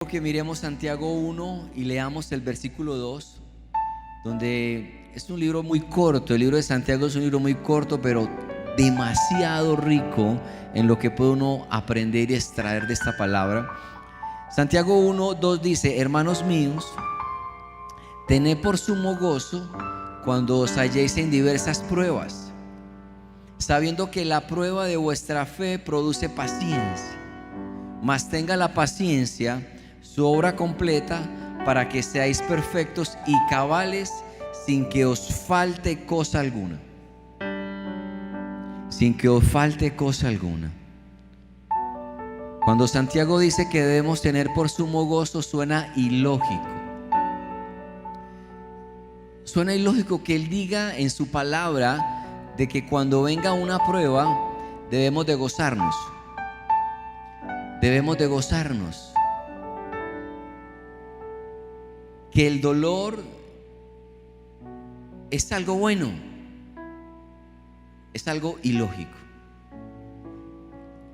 Que miremos Santiago 1 y leamos el versículo 2, donde es un libro muy corto. El libro de Santiago es un libro muy corto, pero demasiado rico en lo que puede uno aprender y extraer de esta palabra. Santiago 1, 2 dice: hermanos míos, tened por sumo gozo cuando os halléis en diversas pruebas, sabiendo que la prueba de vuestra fe produce paciencia. Mas tenga la paciencia su obra completa, para que seáis perfectos y cabales, sin que os falte cosa alguna. Sin que os falte cosa alguna. Cuando Santiago dice que debemos tener por sumo gozo, suena ilógico. Suena ilógico que Él diga en su palabra de que cuando venga una prueba debemos de gozarnos. Debemos de gozarnos. Que el dolor es algo bueno, es algo ilógico.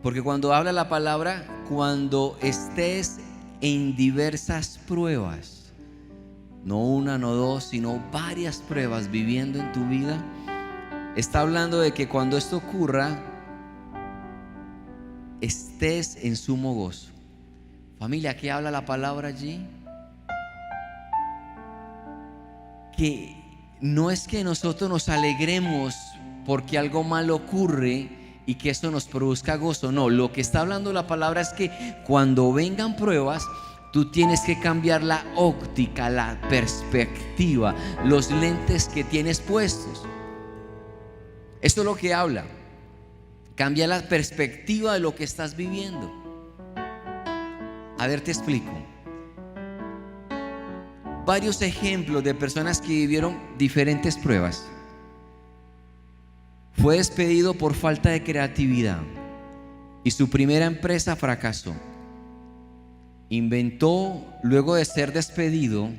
Porque cuando habla la palabra, cuando estés en diversas pruebas, no una, no dos, sino varias pruebas viviendo en tu vida, está hablando de que cuando esto ocurra, estés en sumo gozo. Familia, ¿qué habla la palabra allí? Que no es que nosotros nos alegremos porque algo malo ocurre y que eso nos produzca gozo. No, lo que está hablando la palabra es que cuando vengan pruebas, tú tienes que cambiar la óptica, la perspectiva, los lentes que tienes puestos. Esto es lo que habla. Cambia la perspectiva de lo que estás viviendo. A ver, te explico. Varios ejemplos de personas que vivieron diferentes pruebas. Fue despedido por falta de creatividad y su primera empresa fracasó. Inventó luego de ser despedido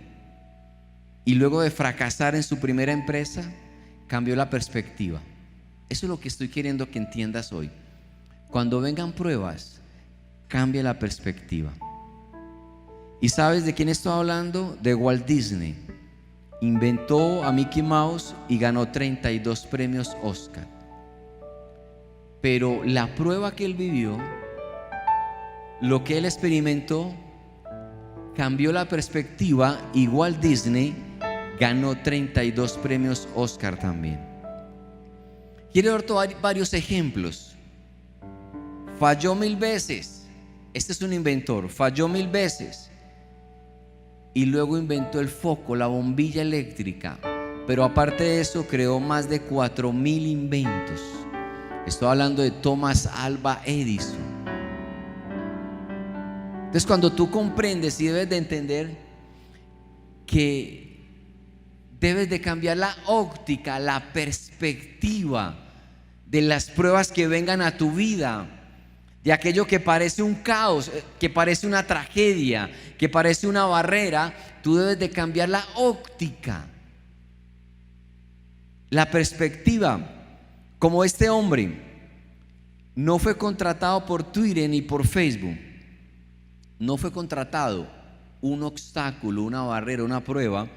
y luego de fracasar en su primera empresa, cambió la perspectiva. Eso es lo que estoy queriendo que entiendas hoy. Cuando vengan pruebas, cambia la perspectiva. ¿Y sabes de quién estoy hablando? De Walt Disney. Inventó a Mickey Mouse y ganó 32 premios Oscar. Pero la prueba que él vivió, lo que él experimentó, cambió la perspectiva, y Walt Disney ganó 32 premios Oscar también. Quiero dar varios ejemplos. Falló 1000 veces. Este es un inventor. Falló 1000 veces. Y luego inventó el foco, la bombilla eléctrica. Pero aparte de eso, creó más de 4000 inventos. Estoy hablando de Thomas Alva Edison. Entonces, cuando tú comprendes y debes de entender que debes de cambiar la óptica, la perspectiva de las pruebas que vengan a tu vida, de aquello que parece un caos, que parece una tragedia, que parece una barrera, tú debes de cambiar la óptica, la perspectiva. Como este hombre no fue contratado por Twitter ni por Facebook, no fue contratado, un obstáculo, una barrera, una prueba,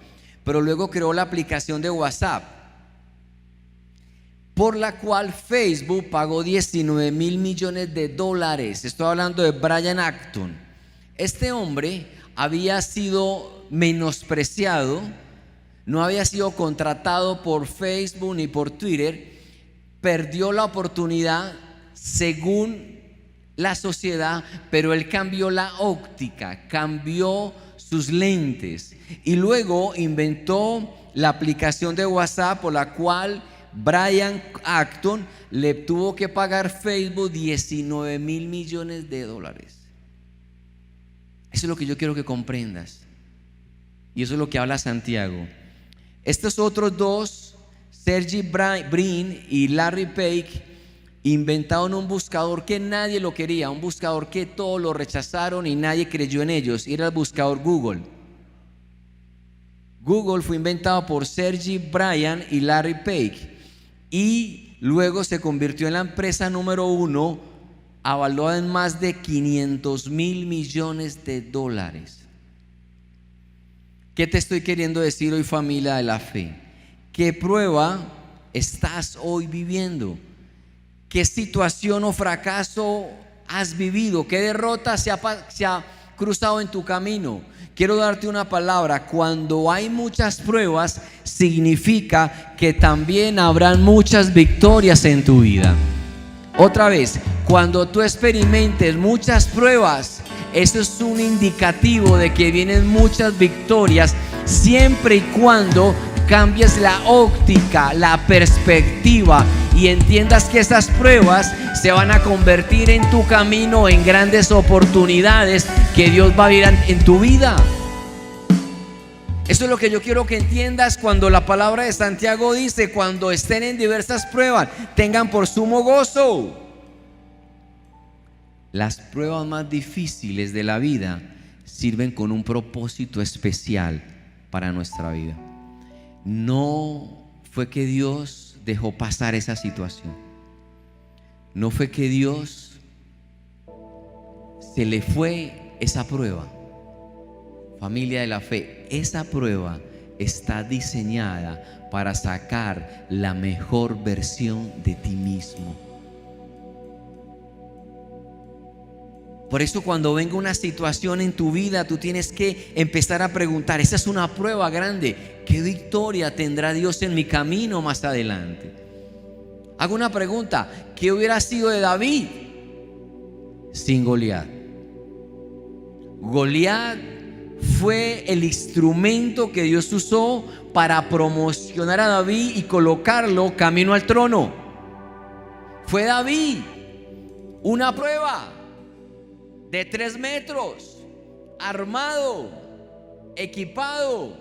pero luego creó la aplicación de WhatsApp, por la cual Facebook pagó 19 mil millones de dólares. Estoy hablando de Brian Acton. Este hombre había sido menospreciado, no había sido contratado por Facebook ni por Twitter, perdió la oportunidad según la sociedad, pero él cambió la óptica, cambió sus lentes y luego inventó la aplicación de WhatsApp, por la cual Brian Acton le tuvo que pagar Facebook 19 mil millones de dólares. Eso es lo que yo quiero que comprendas, y eso es lo que habla Santiago. Estos otros dos, Sergey Brin y Larry Page, inventaron un buscador que nadie lo quería, un buscador que todos lo rechazaron y nadie creyó en ellos, y era el buscador Google. Google fue inventado por Sergey Brin y Larry Page, y luego se convirtió en la empresa número 1 avaluada en más de 500.000 millones de dólares. ¿Qué te estoy queriendo decir hoy, familia de la fe? ¿Qué prueba estás hoy viviendo? ¿Qué situación o fracaso has vivido? ¿Qué derrota se ha cruzado en tu camino? Quiero darte una palabra: cuando hay muchas pruebas, significa que también habrán muchas victorias en tu vida. Otra vez, cuando tú experimentes muchas pruebas, eso es un indicativo de que vienen muchas victorias, siempre y cuando cambies la óptica, la perspectiva, y entiendas que esas pruebas se van a convertir en tu camino en grandes oportunidades que Dios va a ver en tu vida. Eso es lo que yo quiero que entiendas cuando la palabra de Santiago dice: cuando estén en diversas pruebas, tengan por sumo gozo. Las pruebas más difíciles de la vida sirven con un propósito especial para nuestra vida. No fue que Dios dejó pasar esa situación. No fue que Dios se le fue esa prueba. Familia de la fe, esa prueba está diseñada para sacar la mejor versión de ti mismo. Por eso, cuando venga una situación en tu vida, tú tienes que empezar a preguntar: esa es una prueba grande, ¿qué victoria tendrá Dios en mi camino más adelante? Hago una pregunta: ¿qué hubiera sido de David sin Goliat? Goliat fue el instrumento que Dios usó para promocionar a David y colocarlo camino al trono. Fue David, una prueba de 3 metros, armado, equipado.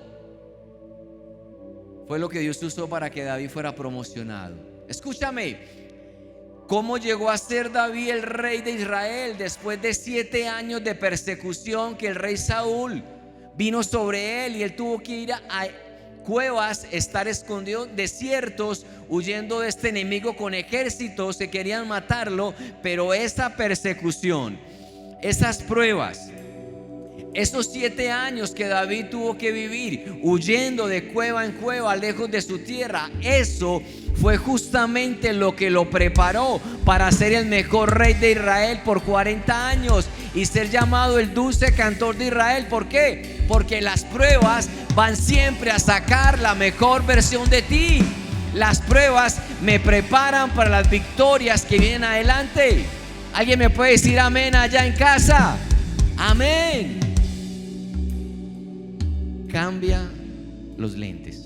Fue lo que Dios usó para que David fuera promocionado. Escúchame, ¿cómo llegó a ser David el rey de Israel después de 7 años de persecución que el rey Saúl vino sobre él y él tuvo que ir a cuevas, estar escondido en desiertos, huyendo de este enemigo con ejércitos que querían matarlo? Pero esa persecución, esas pruebas, esos 7 años que David tuvo que vivir huyendo de cueva en cueva, lejos de su tierra, eso fue justamente lo que lo preparó para ser el mejor rey de Israel por 40 años y ser llamado el dulce cantor de Israel. ¿Por qué? Porque las pruebas van siempre a sacar la mejor versión de ti. Las pruebas me preparan para las victorias que vienen adelante. ¿Alguien me puede decir amén allá en casa? Amén. Cambia los lentes.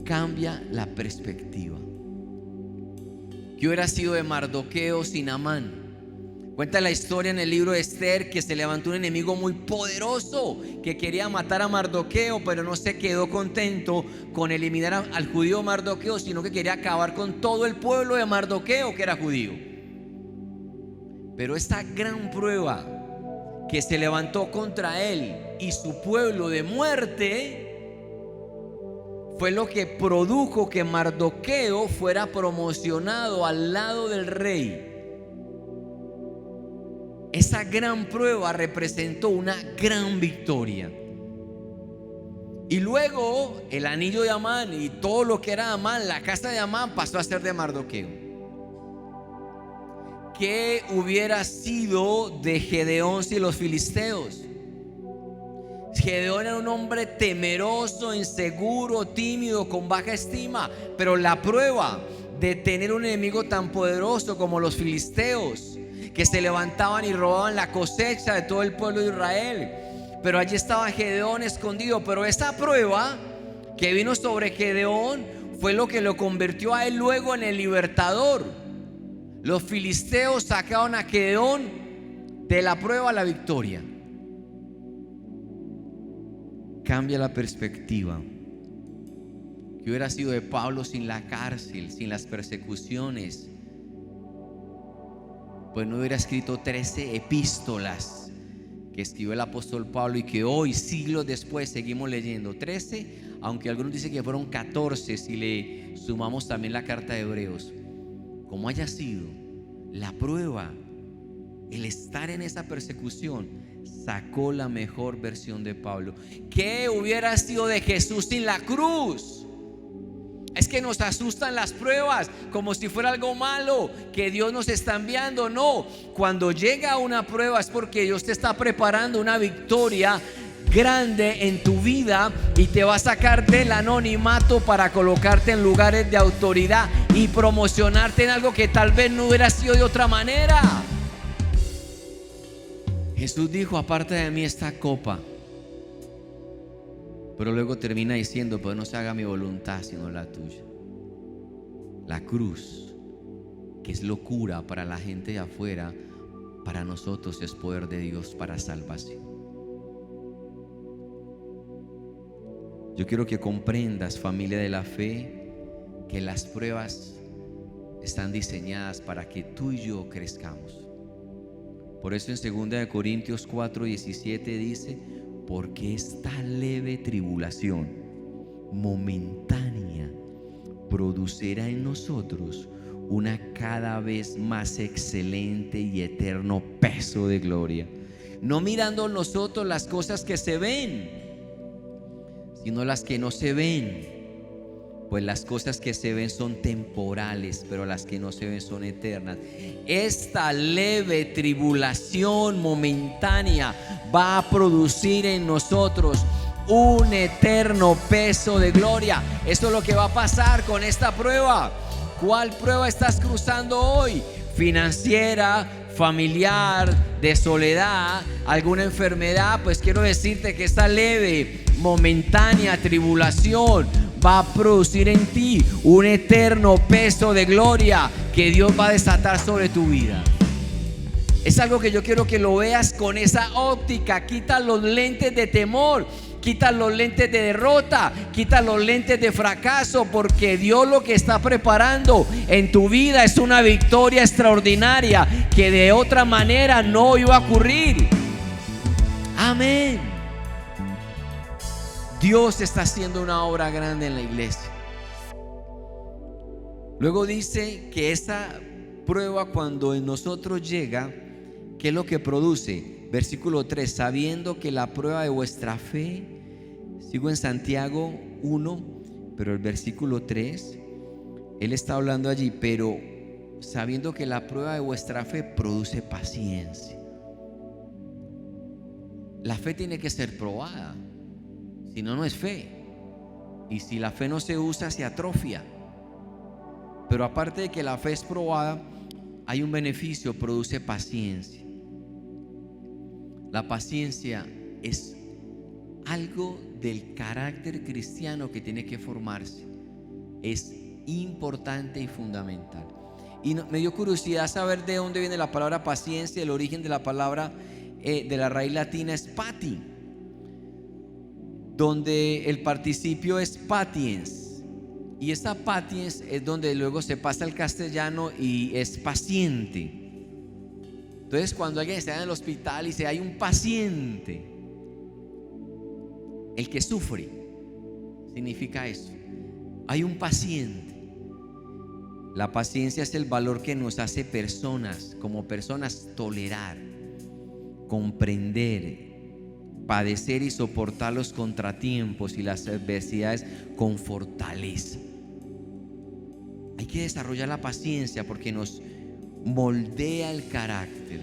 Cambia la perspectiva. ¿Qué hubiera sido de Mardoqueo sin Amán? Cuenta la historia en el libro de Esther que se levantó un enemigo muy poderoso que quería matar a Mardoqueo, pero no se quedó contento con eliminar al judío Mardoqueo, sino que quería acabar con todo el pueblo de Mardoqueo, que era judío. Pero esta gran prueba que se levantó contra él y su pueblo de muerte fue lo que produjo que Mardoqueo fuera promocionado al lado del rey. Esa gran prueba representó una gran victoria. Y luego el anillo de Amán y todo lo que era Amán, la casa de Amán, pasó a ser de Mardoqueo. ¿Qué hubiera sido de Gedeón sin los filisteos? Gedeón era un hombre temeroso, inseguro, tímido, con baja estima. Pero la prueba de tener un enemigo tan poderoso como los filisteos, que se levantaban y robaban la cosecha de todo el pueblo de Israel, pero allí estaba Gedeón escondido. Pero esa prueba que vino sobre Gedeón fue lo que lo convirtió a él luego en el libertador. Los filisteos sacaron a Gedeón de la prueba a la victoria. Cambia la perspectiva. ¿Qué hubiera sido de Pablo sin la cárcel, sin las persecuciones? Pues no hubiera escrito 13 epístolas que escribió el apóstol Pablo y que hoy, siglos después, seguimos leyendo. 13, aunque algunos dicen que fueron 14 si le sumamos también la carta de Hebreos. Como haya sido, La prueba, el estar en esa persecución, sacó la mejor versión de Pablo. ¿Qué hubiera sido de Jesús sin la cruz? Es que nos asustan las pruebas como si fuera algo malo, que Dios nos está enviando. No, cuando llega una prueba es porque Dios te está preparando una victoria grande en tu vida y te va a sacar del anonimato para colocarte en lugares de autoridad y promocionarte en algo que tal vez no hubiera sido de otra manera. Jesús dijo: aparte de mí esta copa. Pero luego termina diciendo: pues no se haga mi voluntad sino la tuya. La cruz, que es locura para la gente de afuera, para nosotros es poder de Dios para salvación. Yo quiero que comprendas, familia de la fe, que las pruebas están diseñadas para que tú y yo crezcamos. Por eso en 2 Corintios 4:17 dice: porque esta leve tribulación momentánea producirá en nosotros una cada vez más excelente y eterno peso de gloria, no mirando nosotros las cosas que se ven, sino las que no se ven. Pues las cosas que se ven son temporales, pero las que no se ven son eternas. Esta leve tribulación momentánea va a producir en nosotros un eterno peso de gloria. Esto es lo que va a pasar con esta prueba. ¿Cuál prueba estás cruzando hoy? Financiera, familiar, de soledad, alguna enfermedad. Pues quiero decirte que esta leve, momentánea tribulación va a producir en ti un eterno peso de gloria que Dios va a desatar sobre tu vida. Es algo que yo quiero que lo veas con esa óptica. Quita los lentes de temor, quita los lentes de derrota, quita los lentes de fracaso, porque Dios lo que está preparando en tu vida es una victoria extraordinaria que de otra manera no iba a ocurrir. Amén. Dios está haciendo una obra grande en la iglesia. Luego dice que esa prueba, cuando en nosotros llega, ¿qué es lo que produce? Versículo 3: sabiendo que la prueba de vuestra fe, sigo en Santiago 1, pero el versículo 3, él está hablando allí, pero sabiendo que la prueba de vuestra fe produce paciencia. La fe tiene que ser probada, si no, no es fe. Y si la fe no se usa, se atrofia. Pero aparte de que la fe es probada, hay un beneficio: produce paciencia. La paciencia es algo del carácter cristiano que tiene que formarse. Es importante y fundamental. Y me dio curiosidad saber de dónde viene la palabra paciencia. El origen de la palabra de la raíz latina es pati, donde el participio es patiens. Y esta patiens es donde luego se pasa al castellano y es paciente. Entonces, cuando alguien está en el hospital y dice: hay un paciente, el que sufre, significa eso. Hay un paciente. La paciencia es el valor que nos hace personas, como personas, tolerar, comprender, padecer y soportar los contratiempos y las adversidades con fortaleza. Hay que desarrollar la paciencia porque nos moldea el carácter.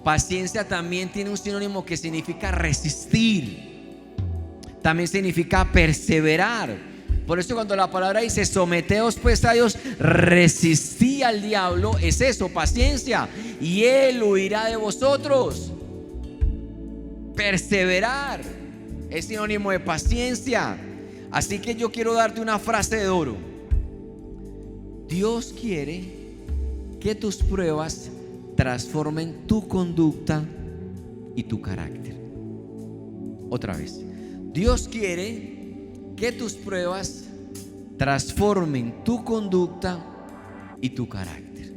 Paciencia también tiene un sinónimo que significa resistir. También significa perseverar. Por eso cuando la palabra dice: someteos pues a Dios, resistí al diablo, es eso, paciencia, y él huirá de vosotros. Perseverar es sinónimo de paciencia. Así que yo quiero darte una frase de oro. Dios quiere que tus pruebas transformen tu conducta y tu carácter. Otra vez: Dios quiere que tus pruebas transformen tu conducta y tu carácter.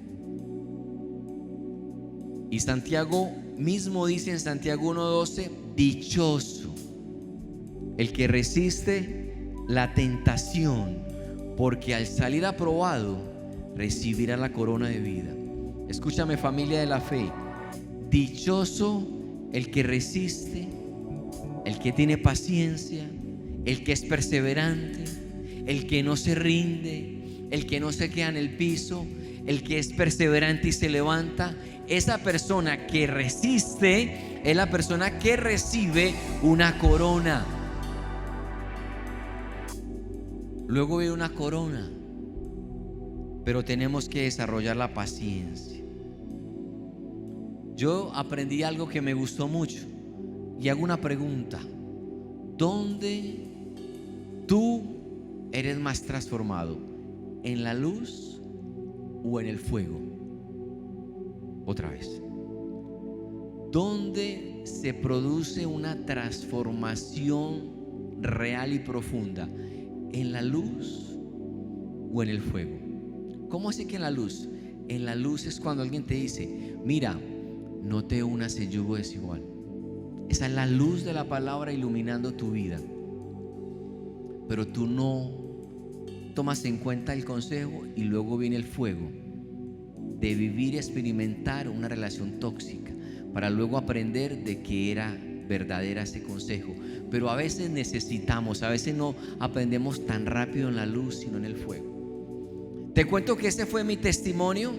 Y Santiago mismo dice en Santiago 1:12: dichoso el que resiste la tentación, porque al salir aprobado recibirá la corona de vida Escúchame, familia de la fe. Dichoso el que resiste, el que tiene paciencia, el que es perseverante, el que no se rinde, el que no se queda en el piso, el que es perseverante y se levanta. Esa persona que resiste es la persona que recibe una corona. Luego viene una corona, pero tenemos que desarrollar la paciencia. Yo aprendí algo que me gustó mucho y hago una pregunta: ¿dónde tú eres más transformado? ¿En la luz o en el fuego? Otra vez, ¿dónde se produce una transformación real y profunda? ¿En la luz o en el fuego? ¿Cómo así que en la luz? En la luz es cuando alguien te dice: mira, no te unas en yugo desigual. Esa es la luz de la palabra iluminando tu vida, pero tú no tomas en cuenta el consejo, y luego viene el fuego de vivir y experimentar una relación tóxica para luego aprender de que era verdadera ese consejo. Pero a veces a veces no aprendemos tan rápido en la luz, sino en el fuego. Te cuento que ese fue mi testimonio.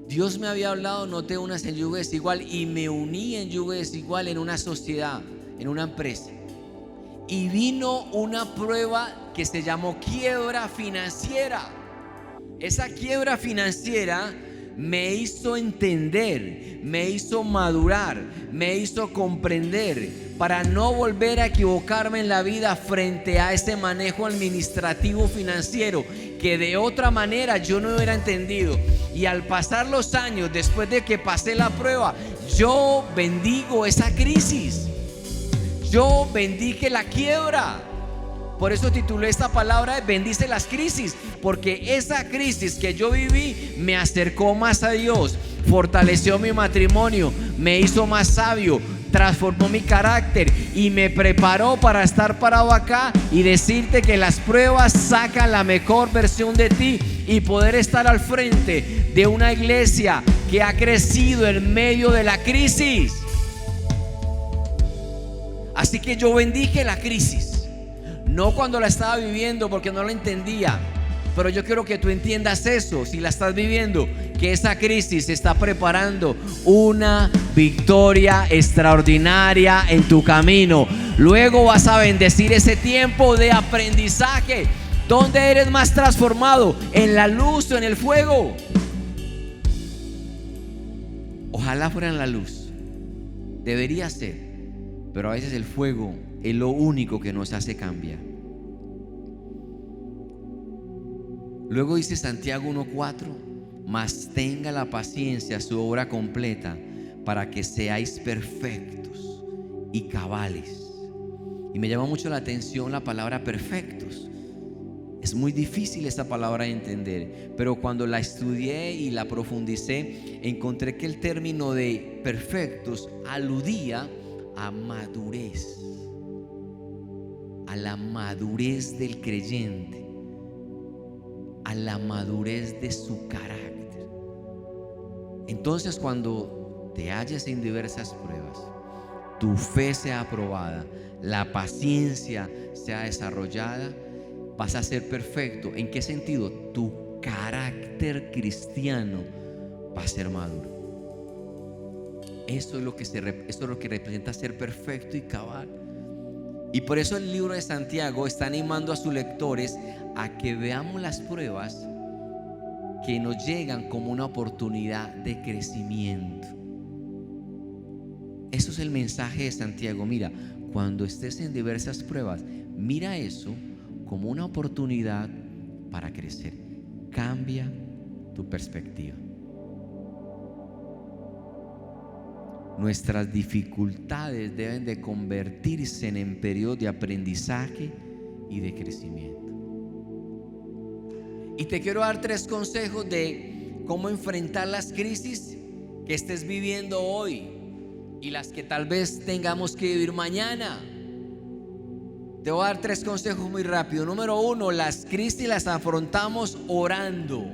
Dios me había hablado: no te unas en yugo desigual, y me uní en yugo desigual en una sociedad, en una empresa. Y vino una prueba que se llamó quiebra financiera. Esa quiebra financiera me hizo entender, me hizo madurar, me hizo comprender para no volver a equivocarme en la vida frente a ese manejo administrativo financiero que de otra manera yo no hubiera entendido. Y al pasar los años, después de que pasé la prueba, yo bendigo esa crisis, yo bendije la quiebra. Por eso titulé esta palabra: bendice las crisis, porque esa crisis que yo viví me acercó más a Dios, fortaleció mi matrimonio, me hizo más sabio, transformó mi carácter y me preparó para estar parado acá y decirte que las pruebas sacan la mejor versión de ti y poder estar al frente de una iglesia que ha crecido en medio de la crisis. Así que yo bendije la crisis. No cuando la estaba viviendo, porque no la entendía, pero yo quiero que tú entiendas eso. Si la estás viviendo, que esa crisis está preparando una victoria extraordinaria en tu camino. Luego vas a bendecir ese tiempo de aprendizaje. ¿Dónde eres más transformado? ¿En la luz o en el fuego? Ojalá fuera en la luz. Debería ser. Pero a veces el fuego es lo único que nos hace cambiar. Luego dice Santiago 1:4: mas tenga la paciencia su obra completa, para que seáis perfectos y cabales. Y me llama mucho la atención la palabra perfectos. Es muy difícil esta palabra de entender, pero cuando la estudié y la profundicé, encontré que el término de perfectos aludía a madurez, a la madurez del creyente, a la madurez de su carácter. Entonces, cuando te halles en diversas pruebas, tu fe sea aprobada, la paciencia sea desarrollada, vas a ser perfecto. ¿En qué sentido? Tu carácter cristiano va a ser maduro. Eso es lo que representa ser perfecto y cabal. Y por eso el libro de Santiago está animando a sus lectores a que veamos las pruebas que nos llegan como una oportunidad de crecimiento. Eso es el mensaje de Santiago. Mira, cuando estés en diversas pruebas, mira eso como una oportunidad para crecer. Cambia tu perspectiva. Nuestras dificultades deben de convertirse en periodos de aprendizaje y de crecimiento. Y te quiero dar 3 consejos de cómo enfrentar las crisis que estés viviendo hoy y las que tal vez tengamos que vivir mañana. Te voy a dar 3 consejos muy rápido. Número 1, las crisis las afrontamos orando.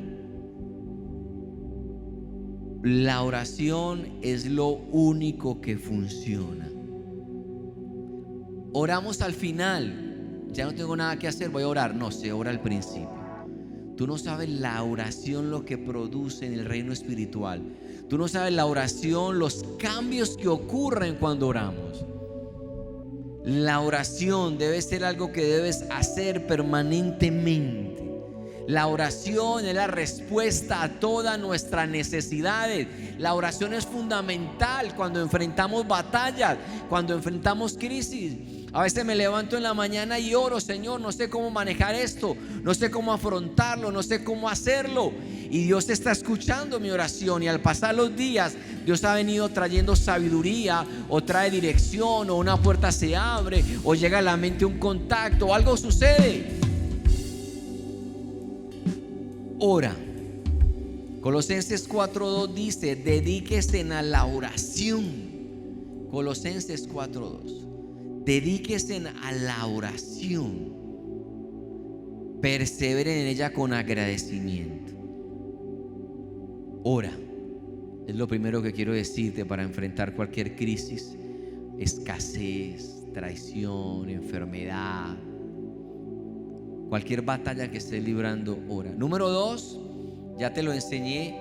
La oración es lo único que funciona. Oramos al final, ya no tengo nada que hacer, voy a orar. No, se ora al principio. Tú no sabes la oración lo que produce en el reino espiritual. Tú no sabes la oración, los cambios que ocurren cuando oramos. La oración debe ser algo que debes hacer permanentemente. La oración es la respuesta a todas nuestras necesidades. La oración es fundamental cuando enfrentamos batallas, cuando enfrentamos crisis. A veces me levanto en la mañana y oro: Señor, no sé cómo manejar esto, no sé cómo afrontarlo, no sé cómo hacerlo. Y Dios está escuchando mi oración, y al pasar los días Dios ha venido trayendo sabiduría, o trae dirección, o una puerta se abre, o llega a la mente un contacto, o algo sucede. Ora. Colosenses 4:2 dice: dedíquese a la oración. Colosenses 4:2. Dedíquese a la oración, perseveren en ella con agradecimiento. Ora. Es lo primero que quiero decirte para enfrentar cualquier crisis, escasez, traición, enfermedad, cualquier batalla que estés librando. Ora. Número 2, ya te lo enseñé: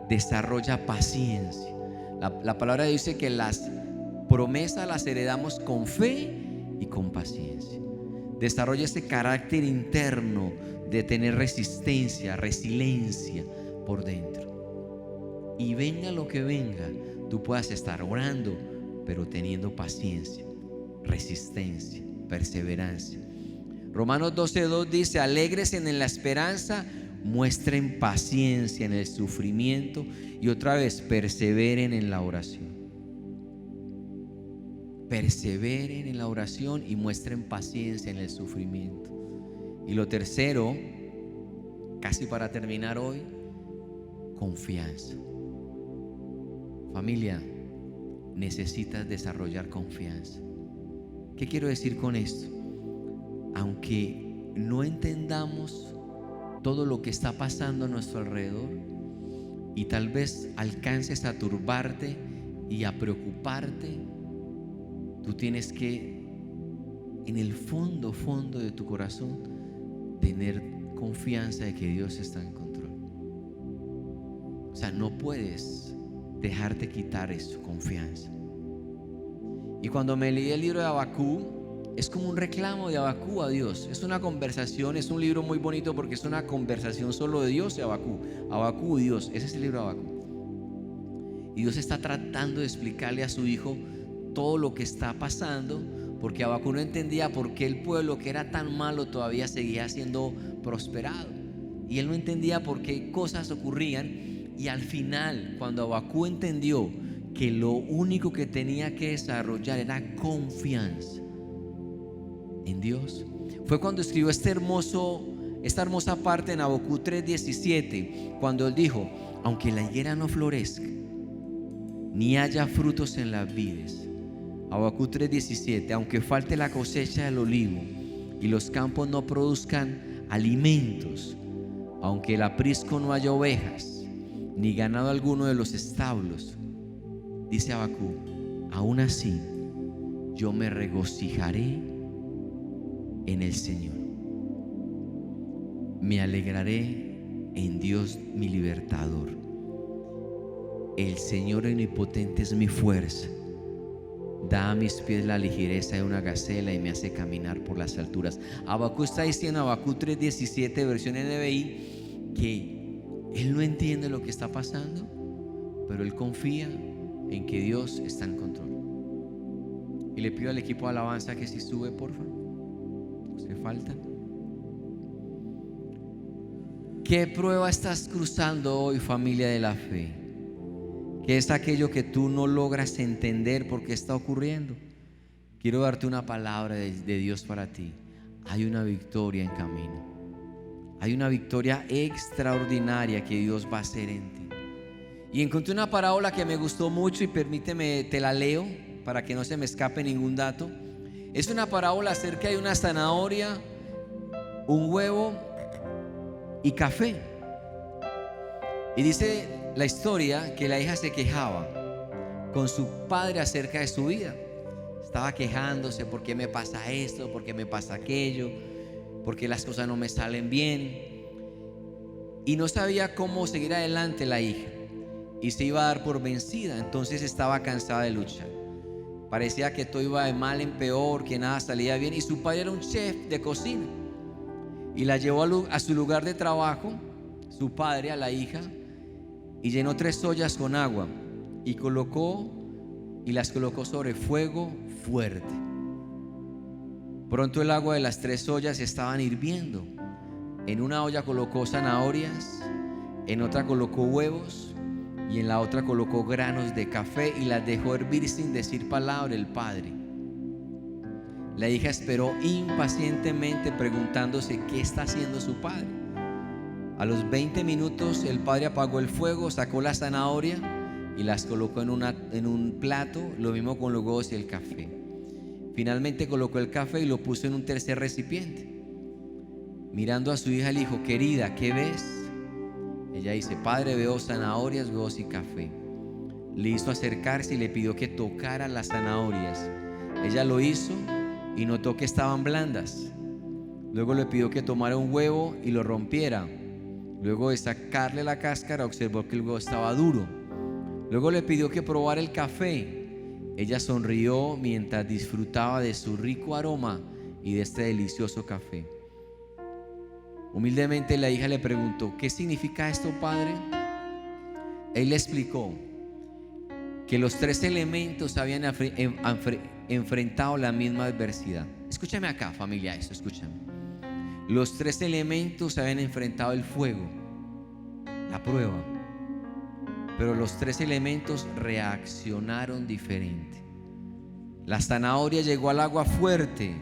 desarrolla paciencia. La palabra dice que las promesas las heredamos con fe y con paciencia. Desarrolla ese carácter interno de tener resistencia, resiliencia por dentro. Y venga lo que venga, tú puedas estar orando, pero teniendo paciencia, resistencia, perseverancia. Romanos 12:2 dice: alégrese en la esperanza, muestren paciencia en el sufrimiento, y otra vez, perseveren en la oración. Perseveren en la oración y muestren paciencia en el sufrimiento. Y lo tercero, casi para terminar hoy: confianza. Familia, necesitas desarrollar confianza. ¿Qué quiero decir con esto? Aunque no entendamos todo lo que está pasando a nuestro alrededor, y tal vez alcances a turbarte y a preocuparte, tú tienes que, en el fondo de tu corazón, tener confianza de que Dios está en control. O sea, no puedes dejarte quitar eso, confianza. Y cuando me leí el libro de Habacuc, es como un reclamo de Habacuc a Dios. Es una conversación, es un libro muy bonito porque es una conversación solo de Dios y Habacuc. Habacuc y Dios, ese es el libro de Habacuc. Y Dios está tratando de explicarle a su hijo todo lo que está pasando, porque Habacuc no entendía por qué el pueblo, que era tan malo, todavía seguía siendo prosperado. Y él no entendía por qué cosas ocurrían. Y al final, cuando Habacuc entendió que lo único que tenía que desarrollar era confianza en Dios, fue cuando escribió esta hermosa parte en Habacuc 3:17, cuando él dijo: aunque la higuera no florezca, ni haya frutos en las vides. Habacuc 3:17. Aunque falte la cosecha del olivo y los campos no produzcan alimentos, aunque el aprisco no haya ovejas, ni ganado alguno de los establos, dice Habacuc, aún así yo me regocijaré en el Señor. Me alegraré en Dios mi libertador. El Señor omnipotente es mi fuerza. Da a mis pies la ligereza de una gacela y me hace caminar por las alturas. Habacuc está diciendo, Habacuc 3:17, versión NBI, que él no entiende lo que está pasando, pero él confía en que Dios está en control. Y le pido al equipo de alabanza que si sube, por favor. ¿Hace falta? ¿Qué prueba estás cruzando hoy, familia de la fe? ¿Qué es aquello que tú no logras entender por qué está ocurriendo? Quiero darte una palabra de Dios para ti. Hay una victoria en camino. Hay una victoria extraordinaria que Dios va a hacer en ti. Y encontré una parábola que me gustó mucho, y permíteme, te la leo para que no se me escape ningún dato. Es una parábola acerca de una zanahoria, un huevo y café. Y dice la historia que la hija se quejaba con su padre acerca de su vida. Estaba quejándose: ¿por qué me pasa esto? ¿Por qué me pasa aquello? ¿Por qué las cosas no me salen bien? Y no sabía cómo seguir adelante la hija, y se iba a dar por vencida. Entonces estaba cansada de luchar. Parecía que todo iba de mal en peor, que nada salía bien. Y su padre era un chef de cocina, y la llevó a su lugar de trabajo, su padre, a la hija, y llenó 3 ollas con agua y las colocó sobre fuego fuerte. Pronto el agua de las 3 ollas estaban hirviendo. En una olla colocó zanahorias, en otra colocó huevos, y en la otra colocó granos de café, y las dejó hervir sin decir palabra el padre. La hija esperó impacientemente, preguntándose qué está haciendo su padre. A los 20 minutos el padre apagó el fuego, sacó la zanahoria y las colocó en un plato, lo mismo con los huevos y el café. Finalmente colocó el café y lo puso en un tercer recipiente. Mirando a su hija, le dijo: querida, ¿qué ves? Ella dice: padre, veo zanahorias, huevos y café. Le hizo acercarse y le pidió que tocara las zanahorias. Ella lo hizo y notó que estaban blandas. Luego le pidió que tomara un huevo y lo rompiera. Luego de sacarle la cáscara, observó que el huevo estaba duro. Luego le pidió que probara el café. Ella sonrió mientras disfrutaba de su rico aroma y de este delicioso café. Humildemente la hija le preguntó: ¿qué significa esto, padre? Él le explicó que los 3 elementos habían enfrentado la misma adversidad. Escúchame acá, familia, esto, escúchame. Los 3 elementos habían enfrentado el fuego, la prueba, pero los 3 elementos reaccionaron diferente. La zanahoria llegó al agua fuerte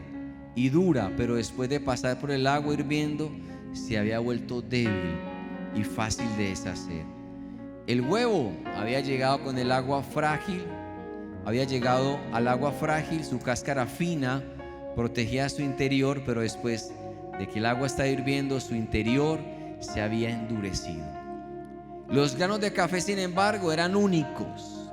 y dura, pero después de pasar por el agua hirviendo, se había vuelto débil y fácil de deshacer. El huevo había llegado con el agua frágil, al agua frágil, su cáscara fina protegía su interior, pero después de que el agua estaba hirviendo, su interior se había endurecido. Los granos de café, sin embargo, eran únicos.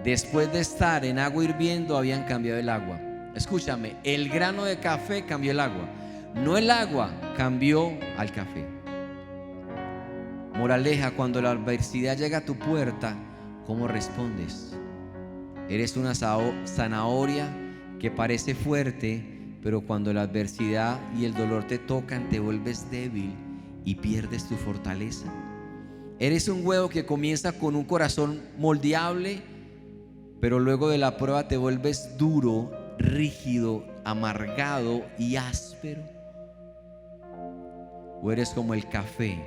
Después de estar en agua hirviendo, habían cambiado el agua. Escúchame, el grano de café cambió el agua, no el agua cambió al café. Moraleja: cuando la adversidad llega a tu puerta, ¿cómo respondes? Eres una zanahoria que parece fuerte, pero cuando la adversidad y el dolor te tocan, te vuelves débil y pierdes tu fortaleza. Eres un huevo que comienza con un corazón moldeable, pero luego de la prueba te vuelves duro, rígido, amargado y áspero. O eres como el café,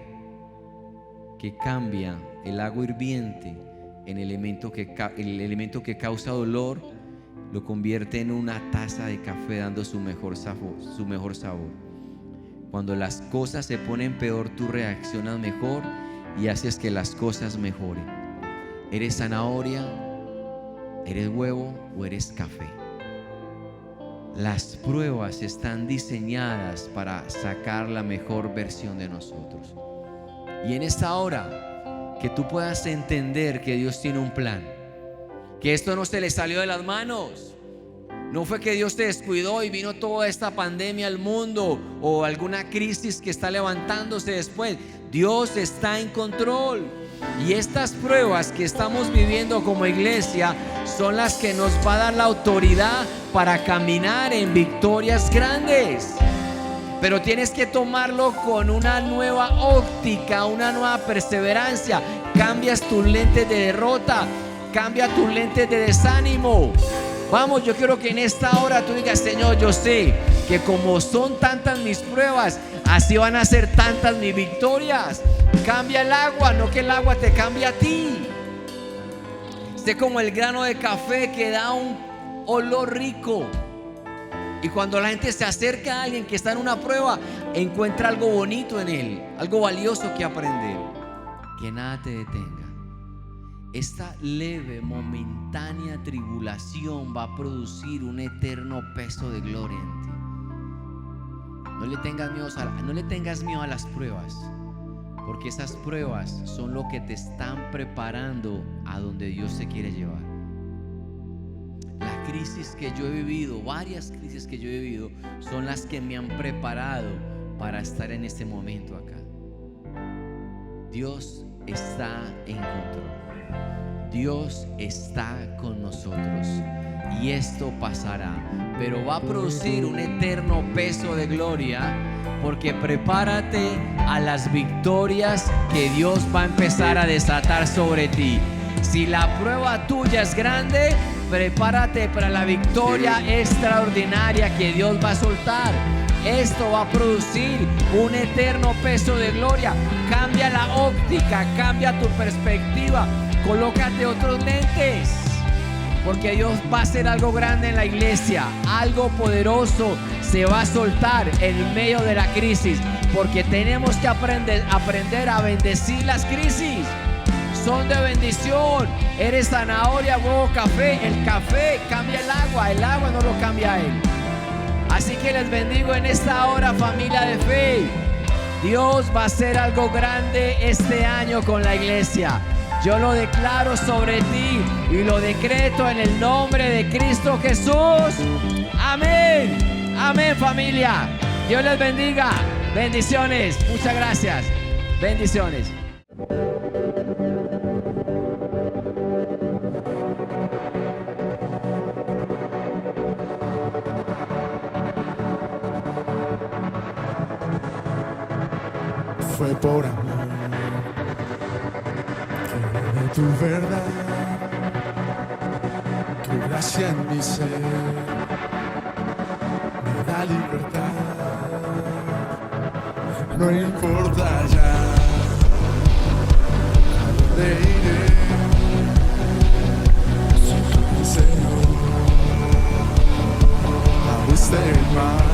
que cambia el agua hirviente en el elemento que causa dolor, lo convierte en una taza de café, dando su mejor sabor. Cuando las cosas se ponen peor, tú reaccionas mejor y haces que las cosas mejoren. ¿Eres zanahoria, eres huevo o eres café? Las pruebas están diseñadas para sacar la mejor versión de nosotros. Y en esta hora, que tú puedas entender que Dios tiene un plan, que esto no se le salió de las manos. No fue que Dios te descuidó y vino toda esta pandemia al mundo o alguna crisis que está levantándose después. Dios está en control. Y estas pruebas que estamos viviendo como iglesia son las que nos va a dar la autoridad para caminar en victorias grandes. Pero tienes que tomarlo con una nueva óptica, una nueva perseverancia. Cambias tus lentes de derrota, cambia tus lentes de desánimo. Vamos, yo quiero que en esta hora tú digas: Señor, yo sé que como son tantas mis pruebas, así van a ser tantas mis victorias. Cambia el agua, no que el agua te cambie a ti. Sé como el grano de café que da un olor rico. Y cuando la gente se acerca a alguien que está en una prueba, encuentra algo bonito en él, algo valioso que aprender. Que nada te detenga. Esta leve, momentánea tribulación va a producir un eterno peso de gloria en ti. No le tengas miedo a las pruebas, porque esas pruebas son lo que te están preparando a donde Dios te quiere llevar. La crisis que yo he vivido, varias crisis que yo he vivido, son las que me han preparado para estar en este momento acá. Dios está en control. Dios está con nosotros. Y esto pasará, pero va a producir un eterno peso de gloria, porque prepárate a las victorias que Dios va a empezar a desatar sobre ti. Si la prueba tuya es grande, prepárate para la victoria extraordinaria que Dios va a soltar. Esto va a producir un eterno peso de gloria. Cambia la óptica, cambia tu perspectiva, colócate otros lentes, porque Dios va a hacer algo grande en la iglesia. Algo poderoso se va a soltar en medio de la crisis, porque tenemos que aprender a bendecir las crisis. Son de bendición. Eres zanahoria, huevo, café. El café cambia el agua no lo cambia él. Así que les bendigo en esta hora, familia de fe. Dios va a hacer algo grande este año con la iglesia. Yo lo declaro sobre ti y lo decreto en el nombre de Cristo Jesús. Amén. Amén, familia. Dios les bendiga. Bendiciones. Muchas gracias. Bendiciones. Fue por amor que tu verdad, tu gracia en mi ser me da libertad. No importa ya a dónde iré, Señor, abriste el mar.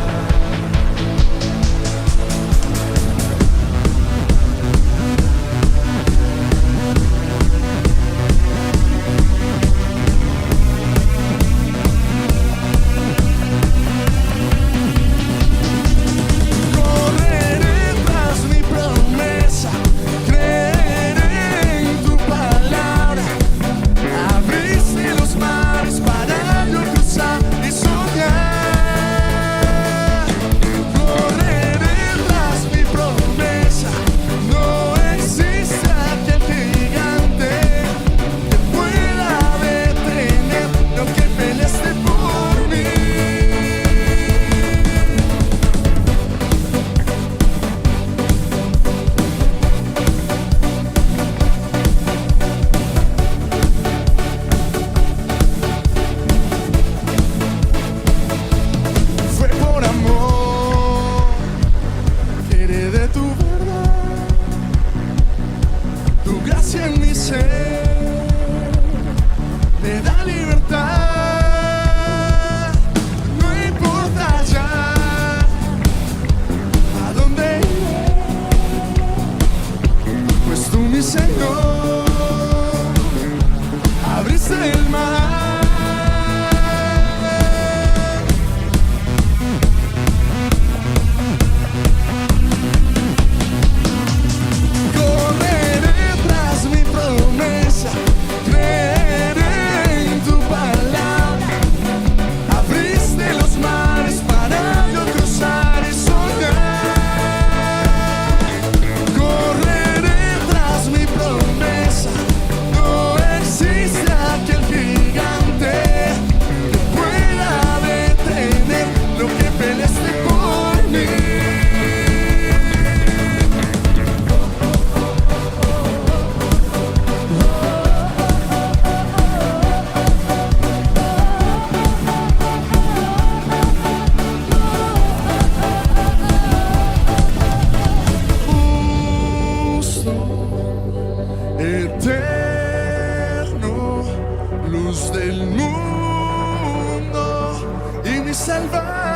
Eterno, luz del mundo y mi salvación.